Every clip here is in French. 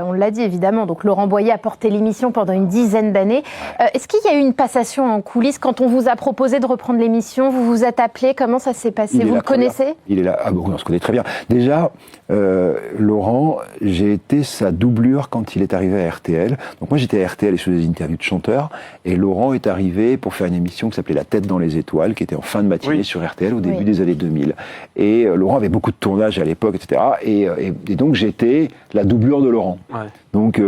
On l'a dit évidemment, donc Laurent Boyer a porté l'émission pendant une dizaine d'années. Est-ce qu'il y a eu une passation en coulisses quand on vous a proposé de reprendre l'émission? Vous vous êtes appelé, comment ça s'est passé? Vous le connaissez? Il est là, ah bon, on se connaît très bien. Déjà, Laurent, j'ai été sa doublure quand il est arrivé à RTL. Donc moi j'étais à RTL et je faisais des interviews de chanteurs, et Laurent est arrivé pour faire une émission qui s'appelait La Tête dans les étoiles, qui était en fin de matinée sur RTL au début des années 2000. Et Laurent avait beaucoup de tournages à l'époque, etc. Et donc j'étais la doublure de Laurent. Ouais. Donc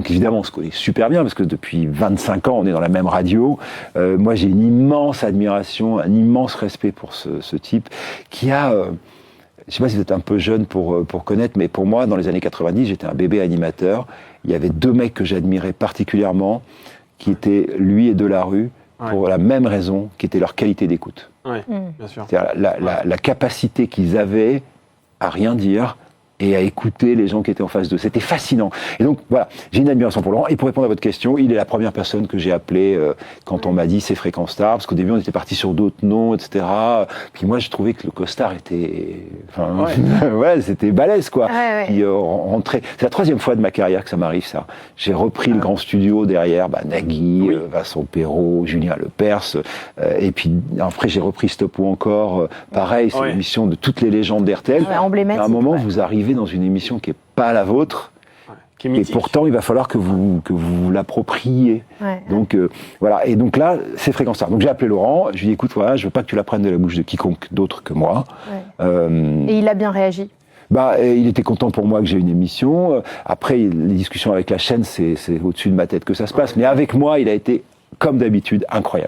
évidemment, on se connaît super bien parce que depuis 25 ans, on est dans la même radio. Moi, j'ai une immense admiration, un immense respect pour ce type qui a... je sais pas si vous êtes un peu jeune pour connaître, mais pour moi, dans les années 90, j'étais un bébé animateur. Il y avait deux mecs que j'admirais particulièrement, qui étaient lui et Delarue, pour la même raison, qui était leur qualité d'écoute. Ouais, bien sûr. C'est-à-dire la capacité qu'ils avaient à rien dire et à écouter les gens qui étaient en face d'eux. C'était fascinant. Et donc, voilà, j'ai une admiration pour Laurent. Et pour répondre à votre question, il est la première personne que j'ai appelée quand on m'a dit c'est Fréquence Star, parce qu'au début, on était parti sur d'autres noms, etc. Puis moi, je trouvais que le costard était... Enfin, ouais, c'était balèze, quoi. Puis rentrer... C'est la troisième fois de ma carrière que ça m'arrive, ça. J'ai repris le grand studio derrière, Nagui, Vincent Perrault, Julien Lepers, et puis après, j'ai repris Stop ou Encore. Pareil, c'est l'émission de toutes les légendes d'RTL. À un moment, vous arrivez dans une émission qui n'est pas la vôtre, et pourtant il va falloir que vous l'appropriez. Donc voilà, et donc là c'est Fréquence Star. Donc j'ai appelé Laurent, je lui ai dit écoute, voilà, je veux pas que tu la prennes de la bouche de quiconque d'autre que moi. Et il a bien réagi. Il était content pour moi que j'ai une émission. Après, les discussions avec la chaîne, c'est au-dessus de ma tête que ça se passe. Mais avec moi, il a été, comme d'habitude, incroyable.